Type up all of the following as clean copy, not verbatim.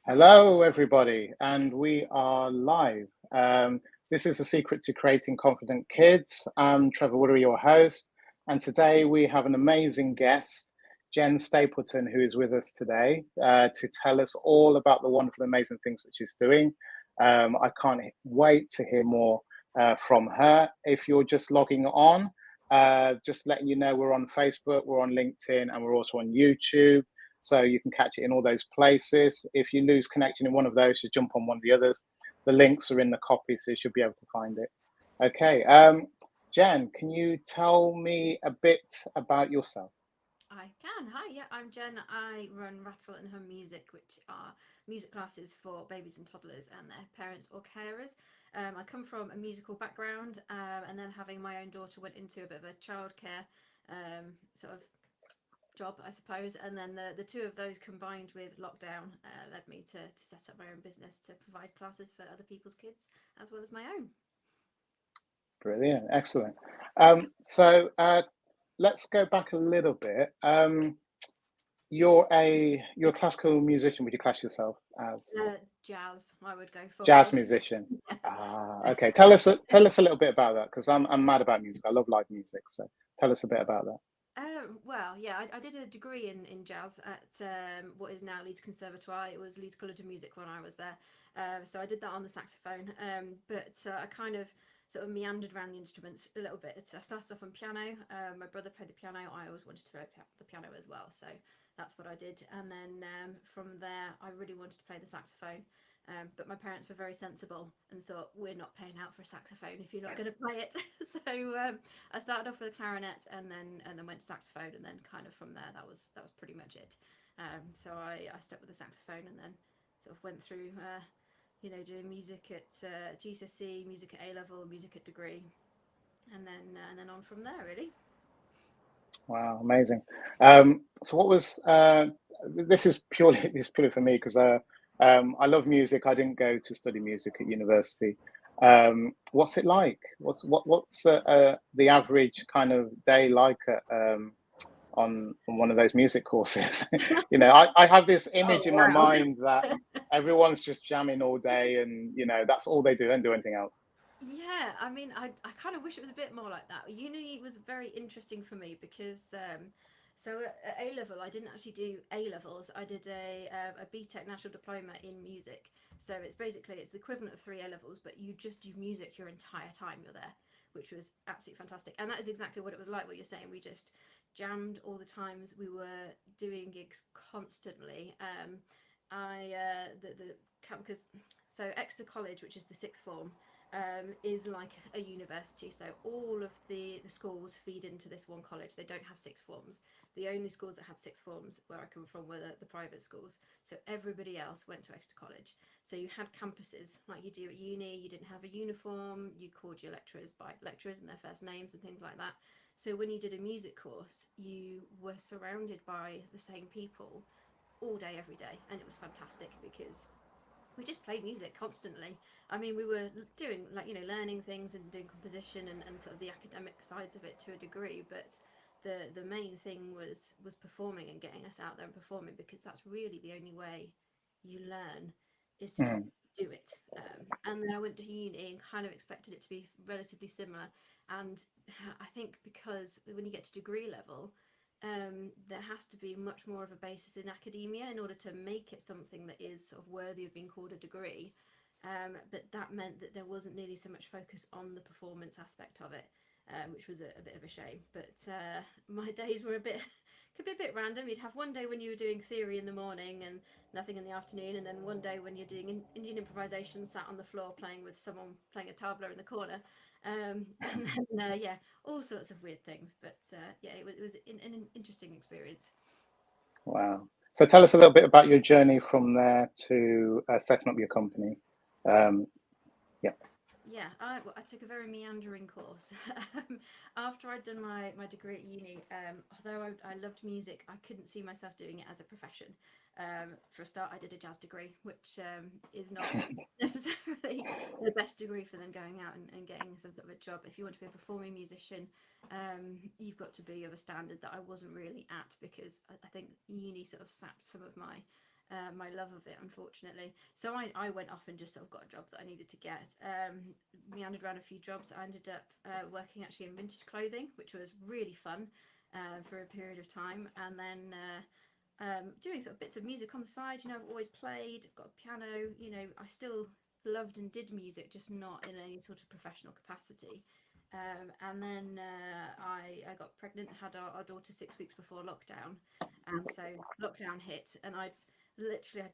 Hello, everybody, and we are live. This is The Secret to Creating Confident Kids. I'm Trevor Woodery, your host, and today we have an amazing guest, Jen Stapleton, who is with us today to tell us all about the wonderful, amazing things that she's doing. I can't wait to hear more from her. If you're just logging on, just letting you know we're on Facebook, we're on LinkedIn, and we're also on YouTube. So you can catch it in all those places. If you lose connection in one of those, you jump on one of the others. The links are in the copy, so you should be able to find it. Okay. Jen, can you tell me a bit about yourself? I can. Hi, yeah, I'm Jen. I run Rattle and Hum Music, which are music classes for babies and toddlers and their parents or carers. I come from a musical background, and then having my own daughter went into a bit of a childcare sort of job, I suppose. And then the two of those combined with lockdown led me to set up my own business to provide classes for other people's kids as well as my own. Brilliant. Excellent. So let's go back a little bit. You're a classical musician. Would you class yourself as Jazz, I would go jazz for. musician? Ah, okay. Tell us a little bit about that because I'm mad about music. I love live music. So tell us a bit about that. Well, yeah, I did a degree in jazz at what is now Leeds Conservatoire. It was Leeds College of Music when I was there. So I did that on the saxophone. But I kind of sort of meandered around the instruments a little bit. I started off on piano. My brother played the piano. I always wanted to play the piano as well. So that's what I did. And then from there, I really wanted to play the saxophone. But my parents were very sensible and thought, we're not paying out for a saxophone if you're not going to play it. So I started off with clarinet and then went to saxophone, and then kind of from there that was pretty much it. So I stuck with the saxophone, and then sort of went through doing music at GCSE, music at A level, music at degree, and then on from there really. Wow, amazing. So what was this is purely this is purely for me because I love music. I didn't go to study music at university. What's it like? What's the average kind of day like at, on one of those music courses? I have this image Oh in my wow. mind that everyone's just jamming all day, and that's all they do. They don't do anything else. Yeah, I mean, I kind of wish it was a bit more like that. Uni was very interesting for me because, so at A level, I didn't actually do A levels. I did a BTEC National Diploma in music. So it's the equivalent of three A levels, but you just do music your entire time you're there, which was absolutely fantastic. And that is exactly what it was like. What you're saying, we just jammed all the times. We were doing gigs constantly. I the because so Exeter College, which is the sixth form, is like a university. So all of the schools feed into this one college. They don't have sixth forms. The only schools that had sixth forms where I come from were the private schools. So everybody else went to Exeter College. So you had campuses like you do at uni. You didn't have a uniform. You called your lecturers by lecturers and their first names and things like that. So when you did a music course, you were surrounded by the same people all day, every day. And it was fantastic because we just played music constantly. I mean, we were doing like learning things and doing composition and sort of the academic sides of it to a degree, but the main thing was performing and getting us out there and performing because that's really the only way you learn is to just Mm, do it. And then I went to uni and kind of expected it to be relatively similar. And I think because when you get to degree level, there has to be much more of a basis in academia in order to make it something that is sort of worthy of being called a degree. But that meant that there wasn't nearly so much focus on the performance aspect of it, which was a bit of a shame. But my days were a bit could be a bit random. You'd have one day when you were doing theory in the morning and nothing in the afternoon, and then one day when you're doing Indian improvisation, sat on the floor playing with someone playing a tabla in the corner. And then yeah, all sorts of weird things. But yeah, it was an interesting experience. wow. So tell us a little bit about your journey from there to setting up your company. Um, yeah. Yeah, I took a very meandering course. After I'd done my degree at uni, although I loved music, I couldn't see myself doing it as a profession. For a start, I did a jazz degree, which is not necessarily the best degree for them going out and getting some sort of a job. If you want to be a performing musician, you've got to be of a standard that I wasn't really at because I think uni sort of sapped some of my my love of it, unfortunately. So I went off and just sort of got a job that I needed to get. Meandered around a few jobs. I ended up working actually in vintage clothing, which was really fun for a period of time. And then doing sort of bits of music on the side. You know, I've always played, got a piano. You know, I still loved and did music, just not in any sort of professional capacity. And then I got pregnant, had our daughter 6 weeks before lockdown, and so lockdown hit, and I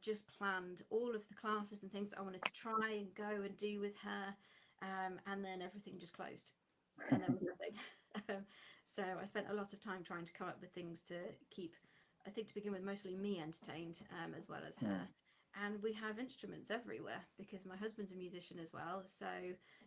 just planned all of the classes and things that I wanted to try and go and do with her, and then everything just closed, and there was nothing. So I spent a lot of time trying to come up with things to keep, I think to begin with, mostly me entertained, as well as her. And we have instruments everywhere because my husband's a musician as well. So,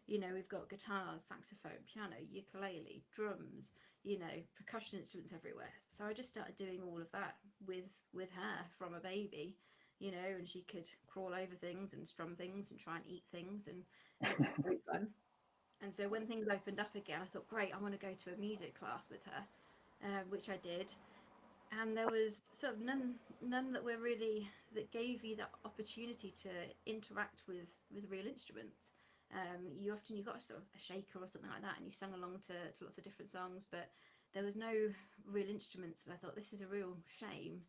you know, we've got guitars, saxophone, piano, ukulele, drums, you know, percussion instruments everywhere. So I just started doing all of that with her from a baby, you know, and she could crawl over things and strum things and try and eat things, and it was great fun. And so when things opened up again, I thought, great, I want to go to a music class with her, which I did. And there was sort of none that were really that gave you that opportunity to interact with real instruments. You got sort of a shaker or something like that, and you sung along to lots of different songs, but there was no real instruments. And I thought this is a real shame.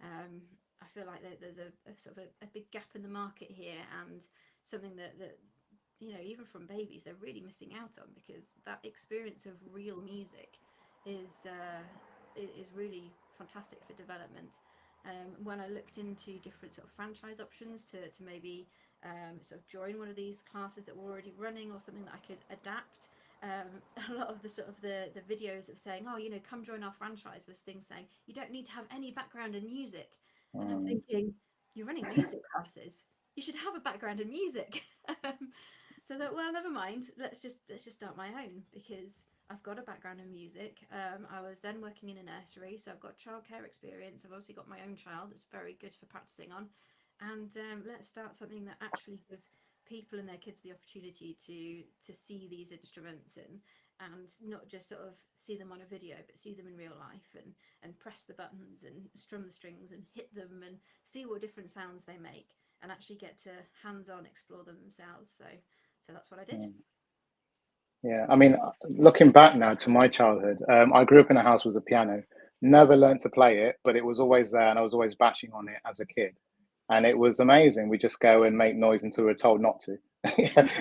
Um, I feel like there's a sort of a big gap in the market here, and something that you know, even from babies, they're really missing out on, because that experience of real music is is really fantastic for development. When I looked into different sort of franchise options to maybe sort of join one of these classes that were already running, or something that I could adapt. A lot of the sort of the videos of saying, oh, you know, come join our franchise, was things saying you don't need to have any background in music, and I'm thinking, you're running music classes, you should have a background in music. So that, well, never mind. Let's just start my own, because I've got a background in music. I was then working in a nursery, so I've got childcare experience. I've obviously got my own child that's very good for practicing on, and let's start something that actually gives people and their kids the opportunity to see these instruments, and not just sort of see them on a video, but see them in real life, and press the buttons and strum the strings and hit them and see what different sounds they make, and actually get to hands-on explore them themselves. So that's what I did. Yeah, I mean, looking back now to my childhood, I grew up in a house with a piano. Never learned to play it, but it was always there, and I was always bashing on it as a kid, and it was amazing. We just go and make noise until we're told not to,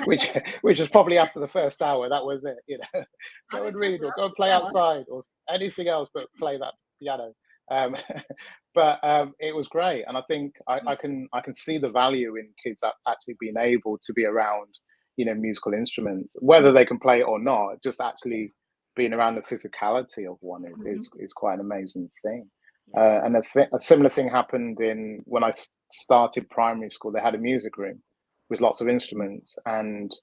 which is probably after the first hour. That was it, you know. I'm Go and impressed read, with or that. go and play Go on. outside, or anything else, but play that piano. Um, but it was great, and I think I can see the value in kids actually being able to be around, you know, musical instruments, whether they can play it or not. Just actually being around the physicality of one is quite an amazing thing. Yes. And a similar thing happened in when I started primary school. They had a music room with lots of instruments, and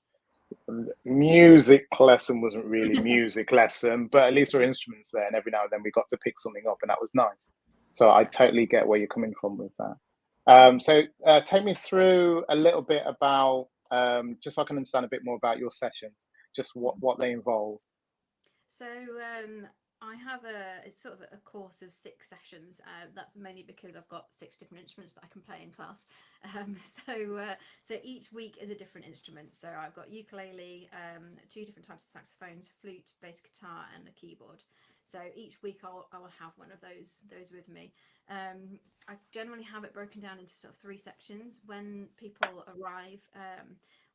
music lesson wasn't really music lesson, but at least there were instruments there, and every now and then we got to pick something up, and that was nice. So I totally get where you're coming from with that. So take me through a little bit about, just so I can understand a bit more about your sessions, just what they involve. So I have it's sort of a course of 6 sessions. That's mainly because I've got 6 different instruments that I can play in class. Um, so so each week is a different instrument. So I've got ukulele, 2 different types of saxophones, flute, bass guitar, and a keyboard. So each week I will have one of those with me. I generally have it broken down into sort of 3 sections. When people arrive,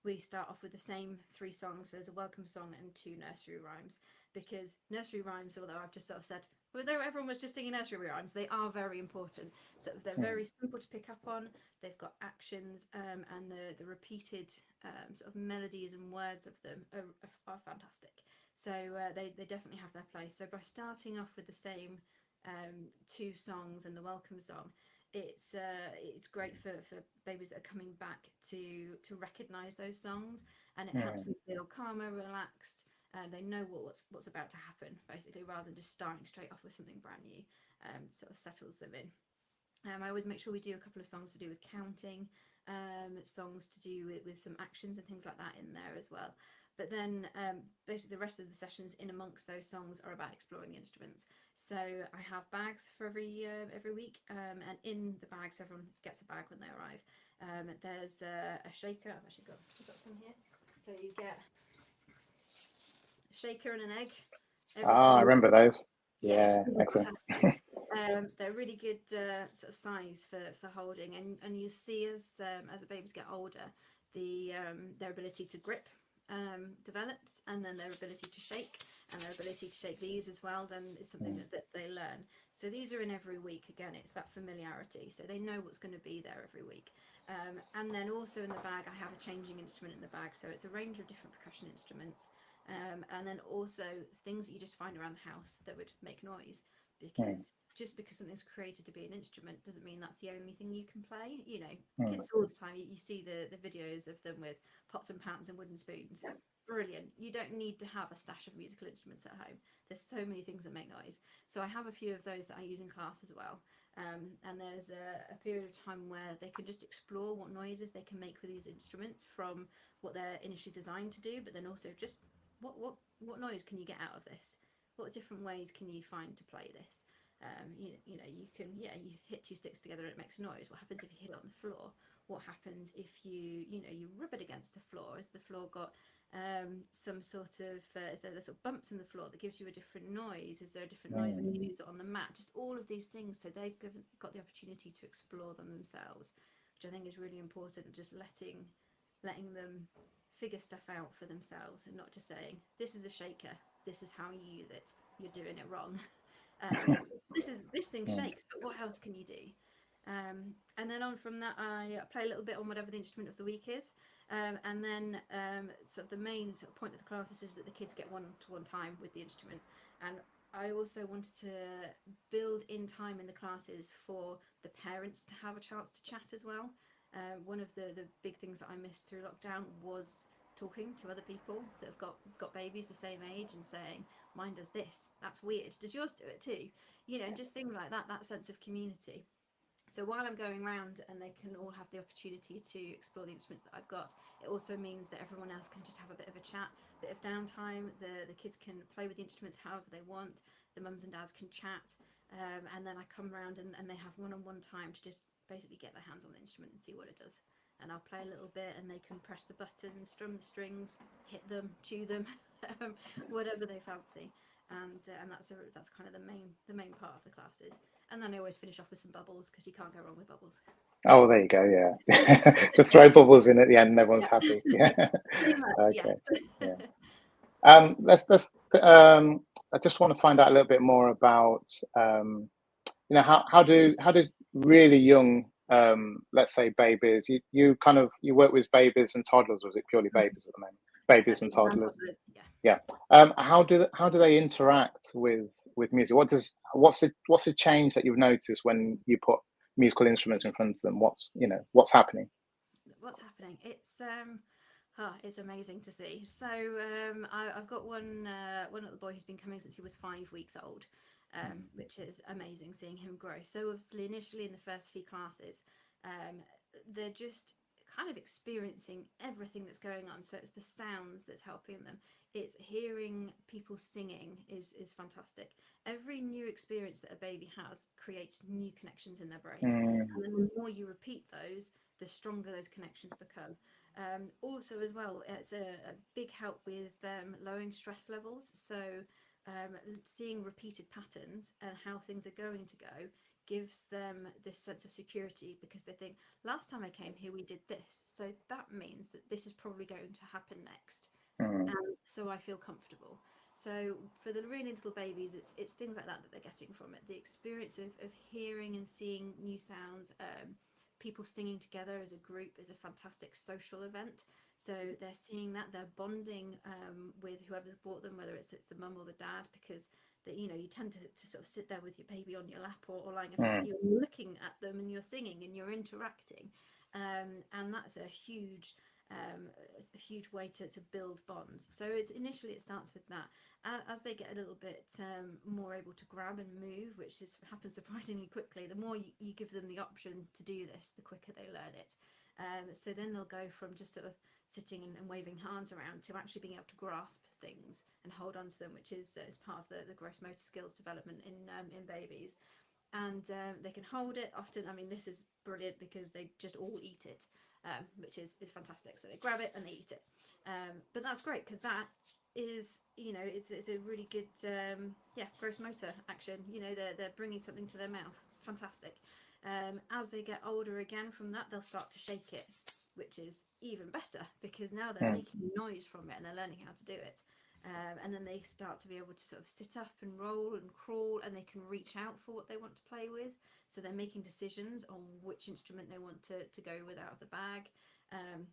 we start off with the same 3 songs. There's a welcome song and 2 nursery rhymes, because nursery rhymes, although I've just sort of said, although everyone was just singing nursery rhymes, they are very important. So they're very simple to pick up on. They've got actions, and the repeated sort of melodies and words of them are fantastic. So they definitely have their place. So by starting off with the same 2 songs and the welcome song, it's great for babies that are coming back to recognise those songs, and it helps them feel calmer, relaxed. They know what's about to happen, basically, rather than just starting straight off with something brand new. Sort of settles them in. I always make sure we do a couple of songs to do with counting, songs to do with some actions and things like that in there as well. But then basically the rest of the sessions in amongst those songs are about exploring the instruments. So I have bags for every week, and in the bags, everyone gets a bag when they arrive. There's a shaker. I've got some here. So you get a shaker and an egg every Ah, I single. remember those. Yeah, Yeah, excellent. fantastic. They're really good sort of size for holding, and you see as the babies get older, their ability to grip develops, and then their ability to shake, and their ability to shake these as well. Then it's something that they learn. So these are in every week. Again, it's that familiarity, so they know what's going to be there every week. And then also in the bag, I have a changing instrument in the bag, so it's a range of different percussion instruments. And then also things that you just find around the house that would make noise, Mm, because just because something's created to be an instrument doesn't mean that's the only thing you can play. You know, mm, kids all the time, you see the videos of them with pots and pans and wooden spoons. Brilliant. You don't need to have a stash of musical instruments at home. There's so many things that make noise. So I have a few of those that I use in class as well. And there's a period of time where they can just explore what noises they can make with these instruments from what they're initially designed to do, but then also just what noise can you get out of this? What different ways can you find to play this? You know, you can, you hit two sticks together and it makes a noise. What happens if you hit it on the floor? What happens if you rub it against the floor? Has the floor got some sort of, is there sort of bumps in the floor that gives you a different noise? Is there a different noise when mm, you use it on the mat? Just all of these things, so they've got the opportunity to explore them themselves, which I think is really important. Just letting them figure stuff out for themselves, and not just saying, this is a shaker, this is how you use it, you're doing it wrong. This thing mm, shakes, but what else can you do? And then on from that, I play a little bit on whatever the instrument of the week is. And then sort of the main sort of point of the classes is that the kids get one-to-one time with the instrument. And I also wanted to build in time in the classes for the parents to have a chance to chat as well. One of the big things that I missed through lockdown was talking to other people that have got babies the same age and saying, mine does this, that's weird, does yours do it too? You know, and just things like that sense of community. So while I'm going around and they can all have the opportunity to explore the instruments that I've got, it also means that everyone else can just have a bit of a chat, a bit of downtime. The kids can play with the instruments however they want. The mums and dads can chat. And then I come around and they have one-on-one time to just basically get their hands on the instrument and see what it does. And I'll play a little bit and they can press the buttons, strum the strings, hit them, chew them, whatever they fancy. And that's kind of the main part of the classes. And then I always finish off with some bubbles, because you can't go wrong with bubbles. Oh, there you go. Yeah. Just throw bubbles in at the end and everyone's Yeah, happy. Yeah. pretty much. Yeah. Okay. Yeah. Let's I just want to find out a little bit more about how do really young, let's say babies, you kind of you work with babies and toddlers, or is it purely babies at the moment? Babies and Babies and toddlers. toddlers. Yeah. Yeah. How do they interact with music? What's the change that you've noticed when you put musical instruments in front of them? What's happening? What's happening? It's amazing to see. So I've got one little boy who's been coming since he was 5 weeks old, which is amazing seeing him grow. So obviously, initially in the first few classes, um, they're just kind of experiencing everything that's going on. So it's the sounds that's helping them. It's hearing people singing is fantastic. Every new experience that a baby has creates new connections in their brain, Mm, and then the more you repeat those, the stronger those connections become. Also, as well, it's a big help with lowering stress levels. So, seeing repeated patterns and how things are going to go gives them this sense of security, because they think, last time I came here, we did this. So, that means that this is probably going to happen next. mm, So I feel comfortable. So for the really little babies, it's things like that they're getting from it. The experience of hearing and seeing new sounds, people singing together as a group is a fantastic social event. So they're seeing that, they're bonding with whoever's brought them, whether it's the mum or the dad, because you tend to sort of sit there with your baby on your lap, or lying in front of mm, you, and you're looking at them and you're singing and you're interacting, and that's a huge way to build bonds. So it starts with that. As they get a little bit more able to grab and move, happens surprisingly quickly, the more you give them the option to do this, the quicker they learn it. So then they'll go from just sort of sitting and waving hands around, to actually being able to grasp things and hold on to them, which is part of the gross motor skills development in babies. And they can hold it often. I mean, this is brilliant because they just all eat it, which is fantastic. So they grab it and they eat it. But that's great because that is, it's a really good, gross motor action. They're bringing something to their mouth. Fantastic. As they get older again from that, they'll start to shake it, which is even better because now they're Mm. making noise from it and they're learning how to do it. And then they start to be able to sort of sit up and roll and crawl, and they can reach out for what they want to play with. So they're making decisions on which instrument they want to go with out of the bag. And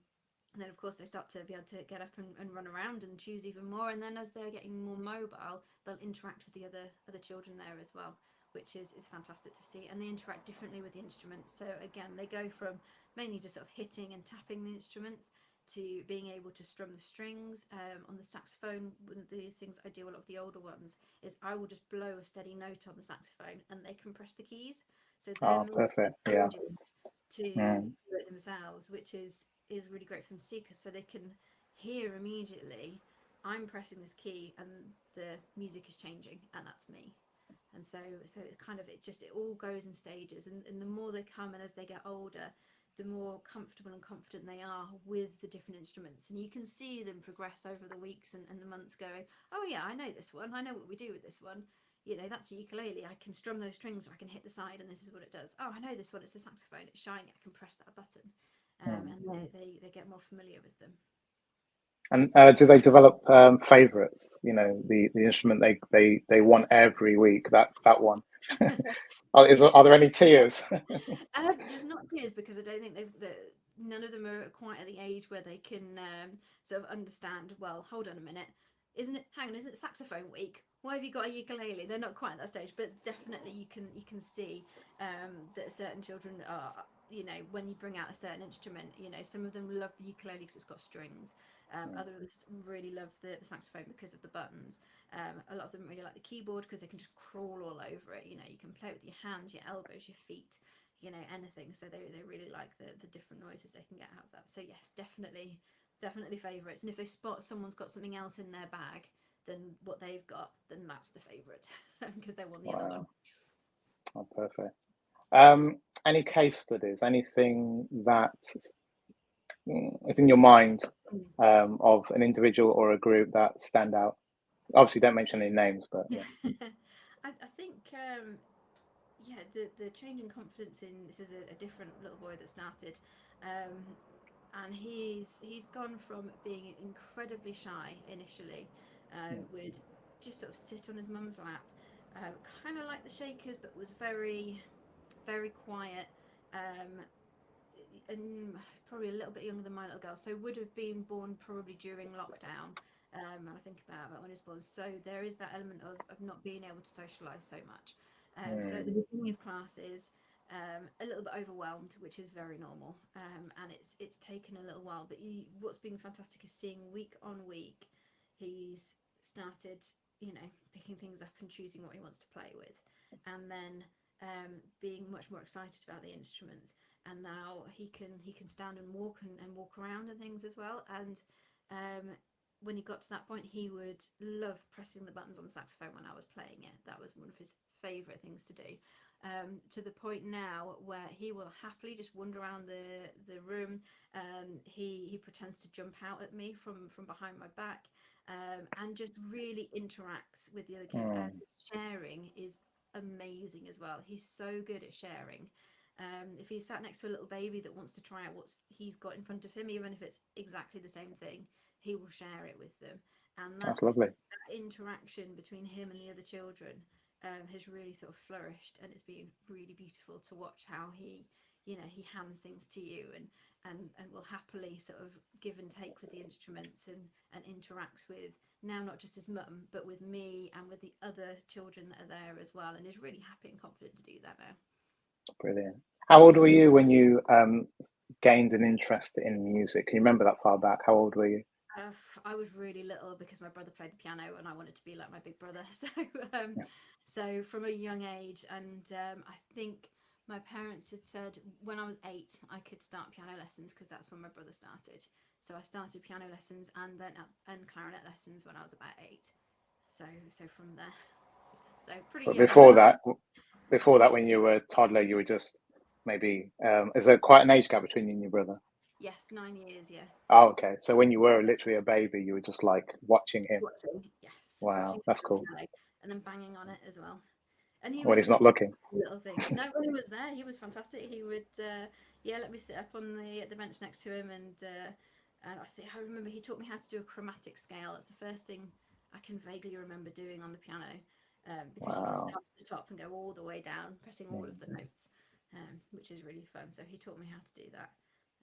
then, of course, they start to be able to get up and run around and choose even more. And then as they're getting more mobile, they'll interact with the other children there as well, which is fantastic to see. And they interact differently with the instruments. So again, they go from mainly just sort of hitting and tapping the instruments to being able to strum the strings. On the saxophone, one of the things I do a lot of the older ones is I will just blow a steady note on the saxophone and they can press the keys. So they're Oh, more perfect. Yeah. intelligent to Mm. do it themselves, which is really great for them to see, because so they can hear immediately, I'm pressing this key and the music is changing, and that's me. And so it kind of, it all goes in stages, and the more they come, and as they get older, the more comfortable and confident they are with the different instruments, and you can see them progress over the weeks and the months, going, oh yeah, I know this one, I know what we do with this one. That's a ukulele, I can strum those strings, or I can hit the side and this is what it does. Oh, I know this one, it's a saxophone, it's shiny, I can press that button. Mm. And they get more familiar with them. And do they develop favorites? The instrument they want every week. That one. Are there any tears? There's not tears, because I don't think none of them are quite at the age where they can sort of understand. Well, hold on a minute, isn't it? Hang on, isn't it saxophone week? Why have you got a ukulele? They're not quite at that stage, but definitely you can see that certain children are. When you bring out a certain instrument, some of them love the ukulele because it's got strings. Others really love the saxophone because of the buttons. A lot of them really like the keyboard because they can just crawl all over it. You can play with your hands, your elbows, your feet, anything. So they really like the different noises they can get out of that. So yes, definitely favourites. And if they spot someone's got something else in their bag than what they've got, then that's the favourite because they want the other one. Wow. Oh, perfect. Any case studies? Anything that is in your mind of an individual or a group that stand out? Obviously, don't mention any names, but yeah. I think the change in confidence in this is a different little boy that started, um, and he's gone from being incredibly shy initially, would just sort of sit on his mum's lap, kind of like the Shakers, but was very very quiet. Um, and probably a little bit younger than my little girl, so would have been born probably during lockdown. And I think about when he was born, so there is that element of not being able to socialise so much. So at the beginning of classes, a little bit overwhelmed, which is very normal, and it's taken a little while. But what's been fantastic is seeing week on week, he's started, picking things up and choosing what he wants to play with, and then being much more excited about the instruments. And now he can stand and walk around and things as well. And when he got to that point, he would love pressing the buttons on the saxophone when I was playing it. That was one of his favourite things to do. To the point now where he will happily just wander around the room. He pretends to jump out at me from behind my back, and just really interacts with the other kids. And sharing is amazing as well. He's so good at sharing. If he's sat next to a little baby that wants to try out what he's got in front of him, even if it's exactly the same thing, he will share it with them. And That's that lovely. interaction between him and the other children has really sort of flourished, and it's been really beautiful to watch how he hands things to you, and will happily sort of give and take with the instruments, and interacts with, now not just his mum, but with me and with the other children that are there as well, and is really happy and confident to do that now. Brilliant. How old were you when you gained an interest in music? Can you remember that far back? How old were you? I was really little because my brother played the piano and I wanted to be like my big brother. So, Yeah. so from a young age, and I think my parents had said when I was 8 I could start piano lessons because that's when my brother started. So I started piano lessons and then and clarinet lessons when I was about 8. So from there, so pretty But young. before that, when you were a toddler, you were just maybe. Is there quite an age gap between you and your brother? Yes, 9 years. Yeah. Oh, okay. So when you were literally a baby, you were just like watching him. Watching, yes, watching Wow, that's the cool. piano and then banging on it as well. And he When would he's do not looking. little things. No, when he was there, he was fantastic. He would, yeah, let me sit up on the bench next to him, and I remember he taught me how to do a chromatic scale. That's the first thing I can vaguely remember doing on the piano, because you can Wow. start at the top and go all the way down, pressing all of the Mm. notes, which is really fun. So he taught me how to do that,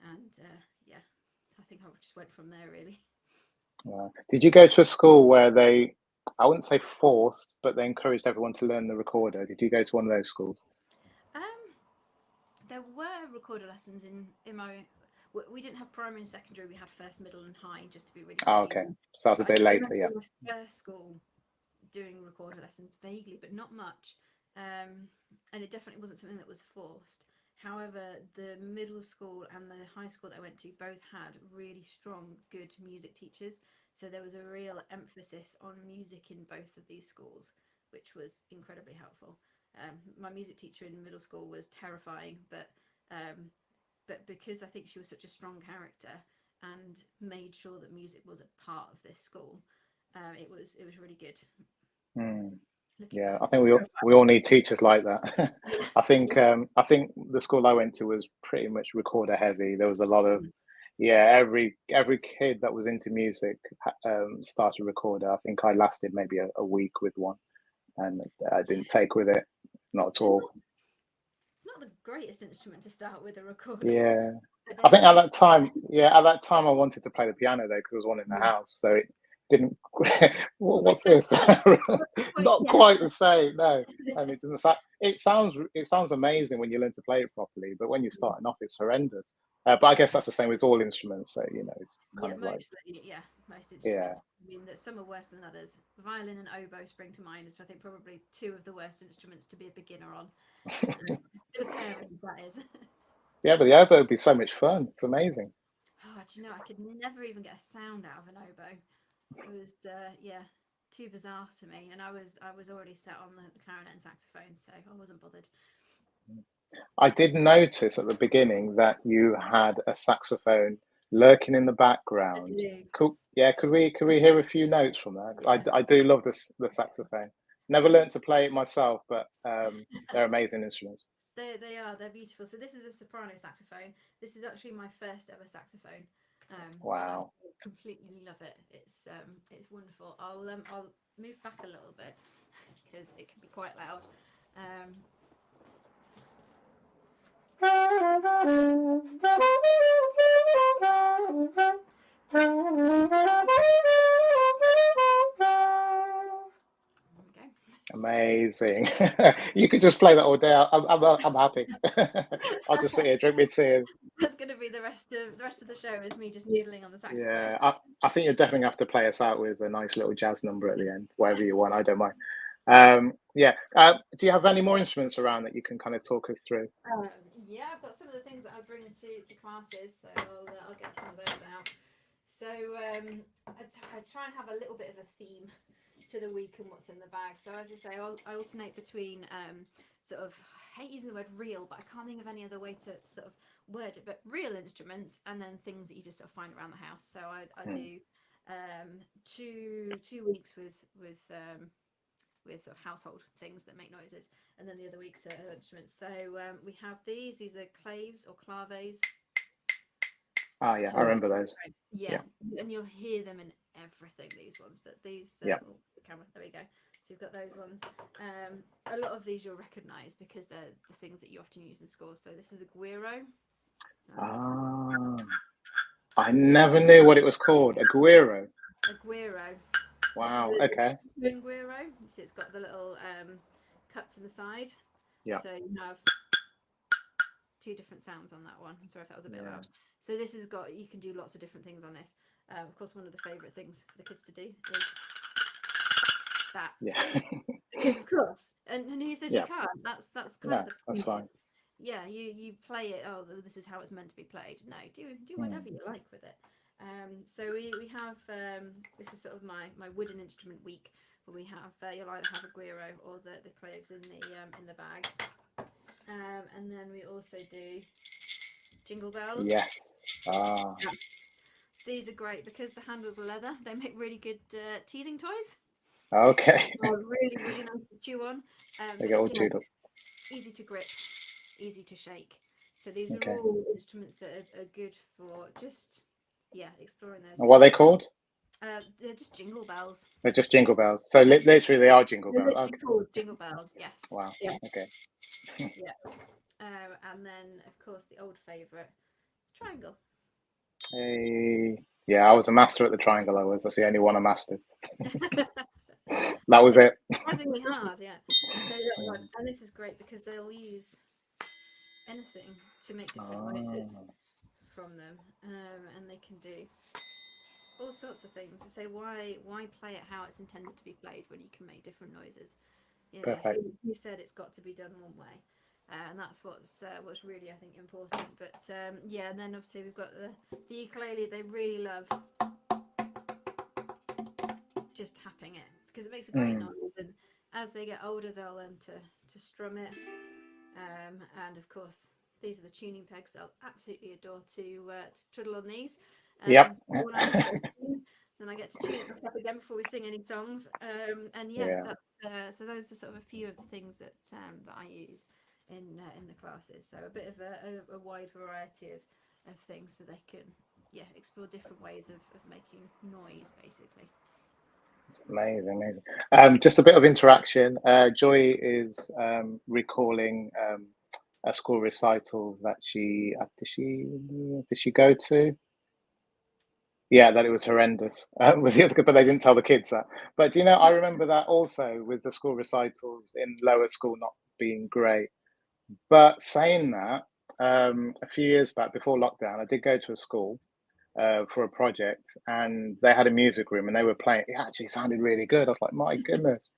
and yeah, I think I just went from there really. Wow. Did you go to a school where they, I wouldn't say forced, but they encouraged everyone to learn the recorder? Did you go to one of those schools? Um, there were recorder lessons in my. We didn't have primary and secondary. We had first, middle, and high, just to be really Oh, okay. confusing. So that was a But I bit do later, remember yeah. in my first school doing recorder lessons vaguely, but not much. And it definitely wasn't something that was forced. However, the middle school and the high school that I went to both had really strong, good music teachers. So there was a real emphasis on music in both of these schools, which was incredibly helpful. My music teacher in middle school was terrifying, um, but because I think she was such a strong character and made sure that music was a part of this school, it was really good. Mm. Looking Yeah, back, I think we all need teachers like that. yeah, I think the school I went to was pretty much recorder heavy. There was a lot of, yeah, every kid that was into music started recorder. I think I lasted maybe a week with one, and I didn't take with it, not at it's all. not the greatest instrument to start with a recorder, Yeah, but I they think are at really that time, yeah, at that time I wanted to play the piano though because there was one in the fun. house, so it didn't. What's It this? wasn't quite, Not yeah. quite the same, no. And it doesn't sound. It sounds amazing when you learn to play it properly, but when you're starting off, it's horrendous. But I guess that's the same with all instruments, so it's kind Yeah, of like, most yeah, instruments. I mean, that some are worse than others. Violin and oboe spring to mind as I think probably two of the worst instruments to be a beginner on. For the parents, that is. yeah. But the oboe would be so much fun. It's amazing. Oh, do you know, I could never even get a sound out of an oboe. It was, yeah, too bizarre to me. And I was already set on the clarinet and saxophone, so I wasn't bothered. I did notice at the beginning that you had a saxophone lurking in the I background. do, Yeah, could we hear a few notes from that? 'Cause yeah. I do love this the saxophone. Never learned to play it myself, but they're amazing instruments. They are, they're beautiful. So this is a soprano saxophone. This is actually my first ever saxophone. And I Wow. completely love it. It's wonderful. I'll move back a little bit because it can be quite loud. Um, there we go. Amazing. You could just play that all day. I'm happy. I'll just sit here, drink my tea. That's going to be the rest of the show is me just noodling on the saxophone. Yeah, I think you definitely have to play us out with a nice little jazz number at the end, whatever you want. I don't mind. Yeah. Do you have any more instruments around that you can kind of talk us through? Um, yeah, I've got some of the things that I bring to classes, so I'll get some of those out. So I try and have a little bit of a theme to the week and what's in the bag. So as I say, I alternate between sort of, I hate using the word real, but I can't think of any other way to sort of word it, but real instruments and then things that you just sort of find around the house. So I Hmm. do 2 weeks with sort of household things that make noises, and then the other weeks are instruments. So we have these are claves or claves. Ah, yeah, So, I remember those. yeah, Yeah, and you'll hear them in everything. These ones, but these yeah, oh, the camera. There we go. So you've got those ones. A lot of these you'll recognise because they're the things that you often use in schools. So this is a guiro. Ah, I never knew what it was called. A guiro. A guiro. This is Wow. a Okay. twin guiro. So it's got the little cuts in the side. Yeah. So you have two different sounds on that one. I'm sorry if that was a bit Yeah. loud. So this has got, you can do lots of different things on this. Of course, one of the favourite things for the kids to do is that. Yeah. Because of course, and who says you Yeah. can't? That's kind of No, the that's point. fine. Is, yeah, you play it. Oh, this is how it's meant to be played. No, do Hmm. whatever you like with it. So we have this is sort of my wooden instrument week, where we have you'll either have a guiro or the cloves in the bags, and then we also do jingle bells. Yes. Ah. Yeah. These are great because the handles are leather. They make really good teething toys. Okay. They're really really nice to chew on. They get all You know, chewed up. easy to grip, easy to shake. So these are Okay. all instruments that are good for just exploring those And what are they things. called? They're just jingle bells. They're just jingle bells. So literally, they are jingle They're bells. literally Okay. called jingle bells. Yes. Wow. Yeah. Okay. Yeah. And then of course the old favourite, triangle. Hey. Yeah, I was a master at the triangle. I was. That's the only one I mastered. That was It's it. surprisingly hard. Yeah. So Yeah. and this is great because they'll use anything to make different noises Oh, from them, and they can do all sorts of things. So why play it how it's intended to be played when you can make different noises? You know, perfect. who said it's got to be done one way? And that's what's really I think important. But yeah, and then obviously we've got the ukulele. They really love just tapping it because it makes a great Mm. noise. And as they get older, they'll learn to strum it. And of course, these are the tuning pegs. They'll absolutely adore to twiddle on these. Yep. When I get a tune, then I get to tune it back up again before we sing any songs. And yeah, Yeah. that's so those are sort of a few of the things that I use in the classes. So a bit of a wide variety of things, so they can explore different ways of making noise, basically. It's amazing, amazing. Just a bit of interaction. Joy is recalling a school recital that did she go to? Yeah, that it was horrendous with the other, but they didn't tell the kids that. But you know, I remember that also with the school recitals in lower school not being great. But saying that, a few years back before lockdown, I did go to a school for a project, and they had a music room, and they were playing. It actually sounded really good. I was like, my goodness,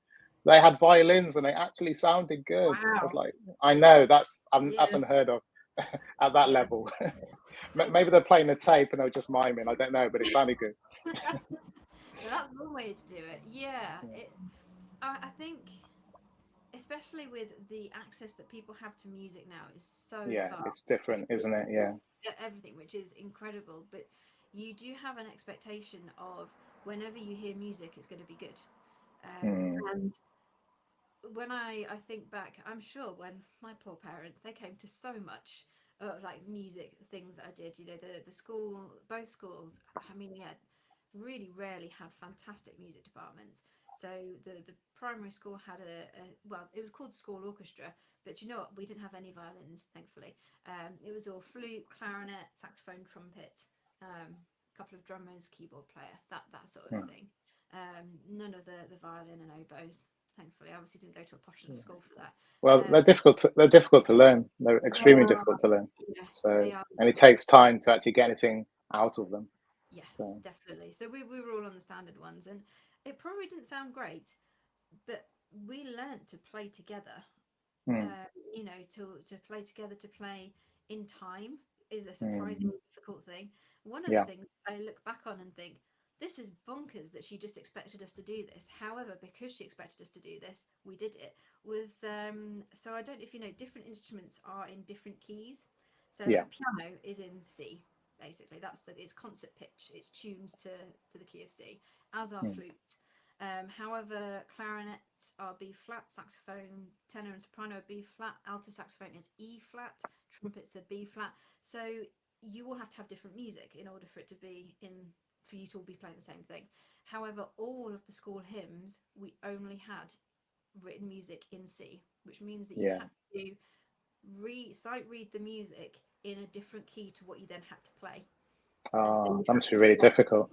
they had violins, and they actually sounded good. I was Wow. like, I know that's Yeah. unheard of at that Yeah. level. Maybe they're playing a tape and they were just miming. I don't know, but it sounded good. That's one way to do it. Yeah. Yeah, I think, especially with the access that people have to music now, is so yeah, it's vast different, isn't it? Yeah. everything, which is incredible. But you do have an expectation of whenever you hear music, it's going to be good. Mm, And when I think back, I'm sure when my poor parents, they came to so much of like music things that I did. You know, the school, both schools. I mean, yeah, really rarely had fantastic music departments. So the primary school had well, it was called school orchestra, but you know what? We didn't have any violins, thankfully. It was all flute, clarinet, saxophone, trumpet, a couple of drummers, keyboard player, that sort of mm, thing. None of the violin and oboes. Thankfully, I obviously didn't go to a posh enough yeah. school for that. Well, Um, they're difficult to learn. They're extremely uh, difficult to learn. yeah, So, they are. and it takes time to actually get anything out of them. Yes, So, definitely. So we were all on the standard ones, and it probably didn't sound great, but we learnt to play together. mm, You know, to play together, to play in time is a mm, surprisingly difficult thing. One of the yeah, things I look back on and think, this is bonkers that she just expected us to do this. However, because she expected us to do this, we did it. Was so I don't know if you know, different instruments are in different keys. So yeah, a piano is in C, basically. It's concert pitch. It's tuned to the key of C, as are mm, flutes. However, clarinets are B flat, saxophone, tenor and soprano are B flat, alto saxophone is E flat, trumpets are B flat. So you will have to have different music in order for it to be in for you to all be playing the same thing. However, all of the school hymns we only had written music in C, which means that you yeah. had to sight read the music in a different key to what you then had to play, and so Oh, you that had must to be do really that difficult.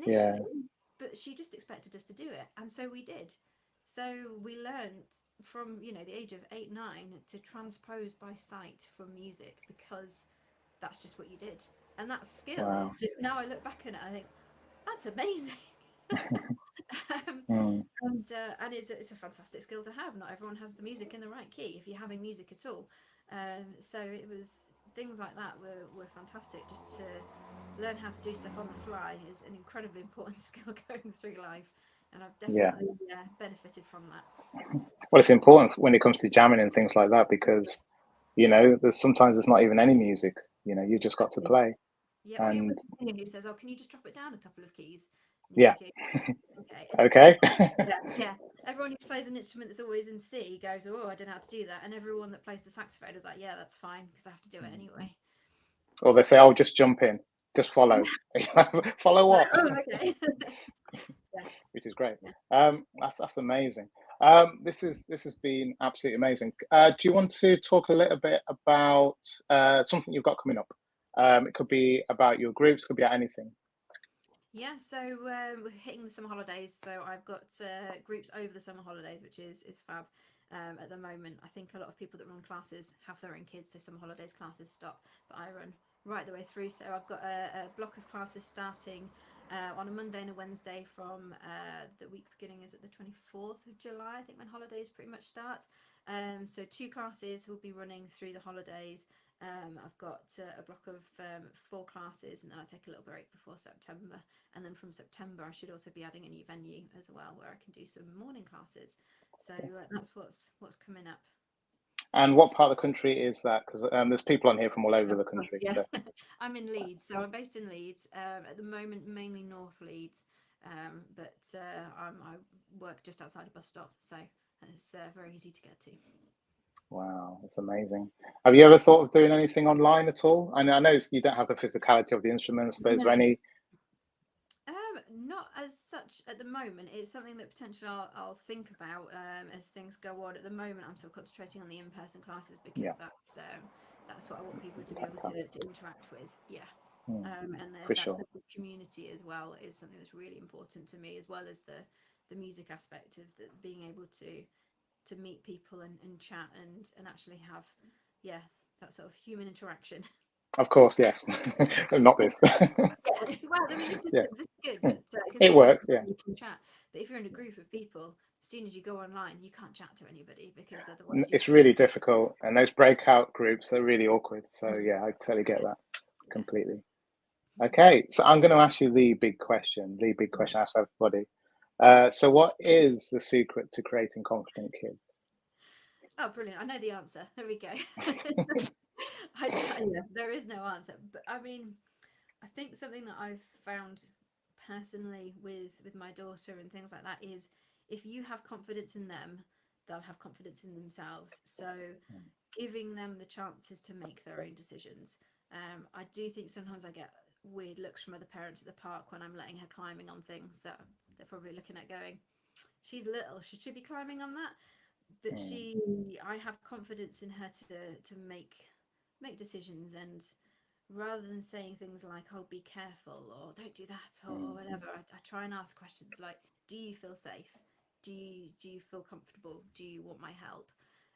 Yeah. initially, but she just expected us to do it, and so we did. So we learned from the age of 8, 9 to transpose by sight from music because that's just what you did, and that skill is Wow. just now I look back at it, I think that's amazing. Mm, And it's a fantastic skill to have. Not everyone has the music in the right key if you're having music at all. So it was things like that were fantastic just to learn how to do stuff on the fly is an incredibly important skill going through life, and I've Yeah. definitely benefited from that. Well, it's important when it comes to jamming and things like that Yeah, because, there's sometimes there's not even any music. You just got to exactly. play. Yeah, or you're And with a singer who says, "Oh, can you just drop it down a couple of keys?" And you're yeah, thinking, "Okay." okay. Yeah, yeah. Everyone who plays an instrument that's always in C goes, "Oh, I don't know how to do that," and everyone that plays the saxophone is like, "Yeah, that's fine because I have to do it anyway." Or they say, "Oh, just jump in, just follow." Follow Like, what? oh, okay. Yes. Which is great. Yeah. That's amazing. This has been absolutely amazing. Do you want to talk a little bit about something you've got coming up? It could be about your groups, could be about anything. Yeah, so we're hitting the summer holidays. So I've got groups over the summer holidays, which is fab. At the moment, I think a lot of people that run classes have their own kids, so summer holidays classes stop, but I run right the way through. So I've got a block of classes starting on a Monday and a Wednesday from the week beginning is at the 24th of July, I think, when holidays pretty much start. So two classes will be running through the holidays. I've got a block of four classes, and then I take a little break before September. And then from September, I should also be adding a new venue as well, where I can do some morning classes. So that's what's coming up. And what part of the country is that? Because there's people on here from all over Of the course, country. yeah. So I'm in Leeds, so I'm based in Leeds at the moment, mainly North Leeds, but I work just outside a bus stop, so it's very easy to get to. wow, that's amazing. Have you ever thought of doing anything online at all? I know you don't have the physicality of the instruments, but is there No, any? not as such at the moment. It's something that potentially I'll think about as things go on. At the moment, I'm still concentrating on the in-person classes because Yeah, that's what I want people to be able tactile. to interact with. Yeah. And there's For that sure. sense of community as well is something that's really important to me, as well as the music aspect of being able to meet people and chat and actually have, yeah, that sort of human interaction. Of course, yes. Not this. Yeah, well, I mean, Yeah, this is good, but because it people works. Yeah, you can chat. But if you're in a group of people, as soon as you go online, you can't chat to anybody because they're the ones you it's don't know. really difficult, and those breakout groups are really awkward. So Mm. yeah, I totally get Yeah, that yeah. completely. Okay, so I'm going to ask you the big question. The big question I ask everybody. So, what is the secret to creating confident kids? Oh, brilliant! I know the answer. There we go. Yeah, there is no answer, but I mean, I think something that I've found personally with my daughter and things like that is if you have confidence in them, they'll have confidence in themselves. So giving them the chances to make their own decisions. I do think sometimes I get weird looks from other parents at the park when I'm letting her climbing on things that they're probably looking at going, she's little, should she be climbing on that? But Mm, I have confidence in her to make decisions, and rather than saying things like, "Oh, be careful," or "Don't do that," or mm, whatever, I try and ask questions like, "Do you feel safe? Do you feel comfortable? Do you want my help?"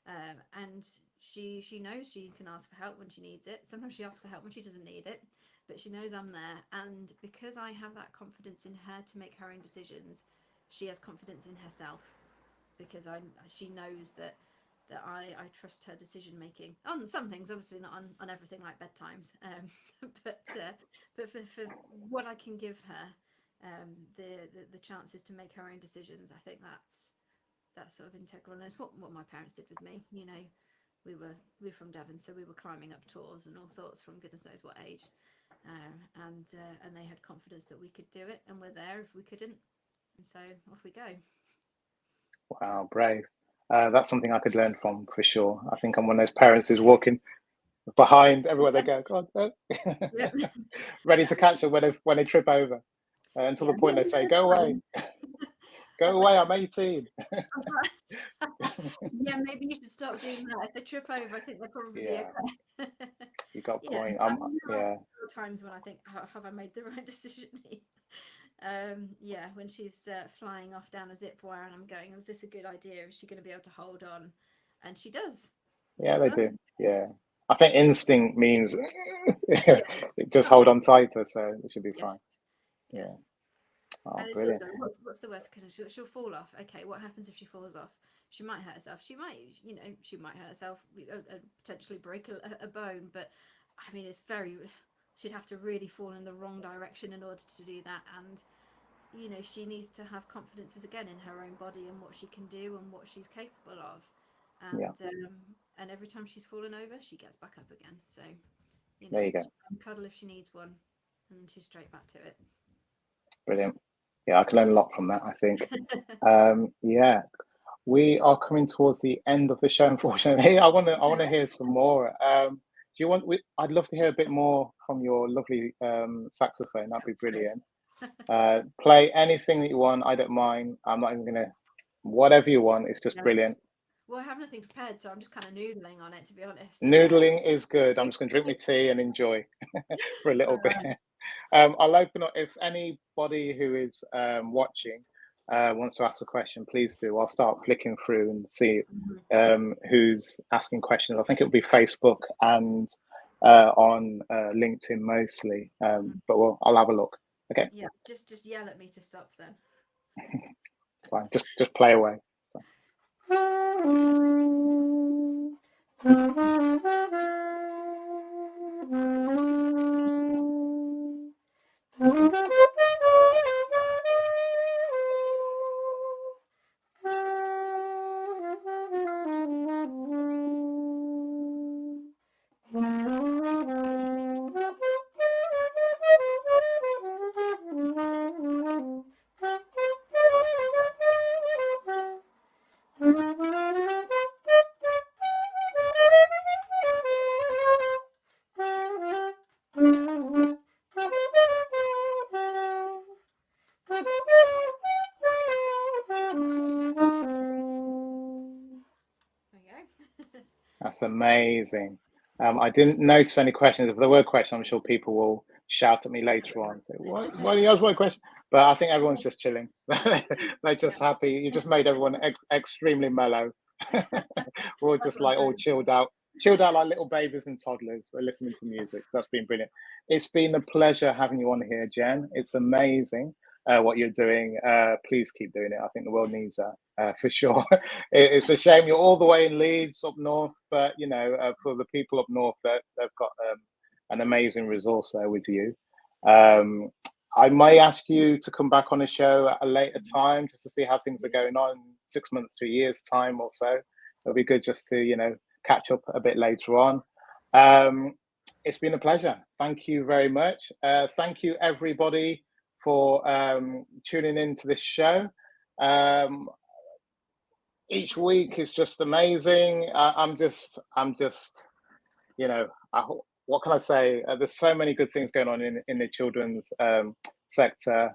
And she knows she can ask for help when she needs it. Sometimes she asks for help when she doesn't need it, but she knows I'm there. And because I have that confidence in her to make her own decisions, she has confidence in herself because she knows that I trust her decision making on some things, obviously not on everything like bedtimes, but for what I can give her, the chances to make her own decisions, I think that's sort of integral, and it's what my parents did with me. You know, we were from Devon, so we were climbing up tors and all sorts from goodness knows what age, and they had confidence that we could do it, and we're there if we couldn't, and so off we go. wow, brave. That's something I could learn from for sure. I think I'm one of those parents who's walking behind everywhere they go. God, Yep. ready Yeah, to catch them when they trip over. Until the yeah, point no, they say, "Go away, fine. go Well, away, I'm 18." yeah, maybe you should stop doing that. If they trip over, I think they'll probably be Yeah, okay. you got a Yeah, point. I mean, Yeah, there are times when I think, have I made the right decision here? Yeah, when she's flying off down a zip wire, and I'm going, is this a good idea? Is she going to be able to hold on? And she does. yeah, Well they done. do. Yeah, I think instinct means Yeah, just got hold to. on tighter, so it should be Yes, fine. yeah. Yeah. Oh, And it's brilliant. also what's the worst? She'll fall off. Okay, what happens if she falls off? She might hurt herself. She might, she might hurt herself, potentially break a bone. But I mean, it's very she'd have to really fall in the wrong direction in order to do that. And she needs to have confidence again in her own body and what she can do and what she's capable of. Yeah. And every time she's fallen over, she gets back up again. So There you go. she can cuddle if she needs one, and then she's straight back to it. Brilliant. Yeah, I can learn a lot from that, I think. Yeah, we are coming towards the end of the show, unfortunately. I want to hear some more. Do you want? I'd love to hear a bit more from your lovely saxophone. That'd be brilliant. Play anything that you want. I don't mind. I'm not even gonna. Whatever you want. It's just brilliant. Well, I have nothing prepared, so I'm just kind of noodling on it, to be honest. Noodling is good. I'm just gonna drink my tea and enjoy for a little bit. I'll open up if anybody who is watching wants to ask a question, please do. I'll start flicking through and see who's asking questions. I think it'll be Facebook and on LinkedIn mostly, but I'll have a look. Okay. Yeah, just yell at me to stop then. Fine. Just play away. That's amazing. I didn't notice any questions. If there were questions, I'm sure people will shout at me later on. Say, what do you ask? What question? But I think everyone's just chilling. They're just happy. You just made everyone extremely mellow. We're all just like all chilled out like little babies and toddlers. They're listening to music. So that's been brilliant. It's been a pleasure having you on here, Jen. It's amazing what you're doing. Please keep doing it. I think the world needs that for sure. It's a shame you're all the way in Leeds up north, but for the people up north, they've got an amazing resource there with you. I may ask you to come back on the show at a later time just to see how things are going on in 6 months to a year's time or so. It'll be good just to catch up a bit later on. It's been a pleasure. Thank you very much. Thank you everybody for tuning in to this show. Each week is just amazing. I'm just what can I say? There's so many good things going on in the children's sector.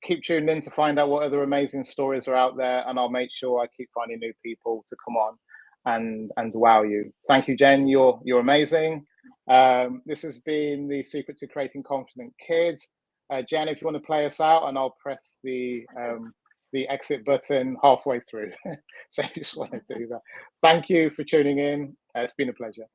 Keep tuning in to find out what other amazing stories are out there, and I'll make sure I keep finding new people to come on and wow you. Thank you, Jen. You're amazing. This has been the secret to creating confident kids. Jen, if you want to play us out, and I'll press the exit button halfway through. So I just want to do that. Thank you for tuning in. It's been a pleasure.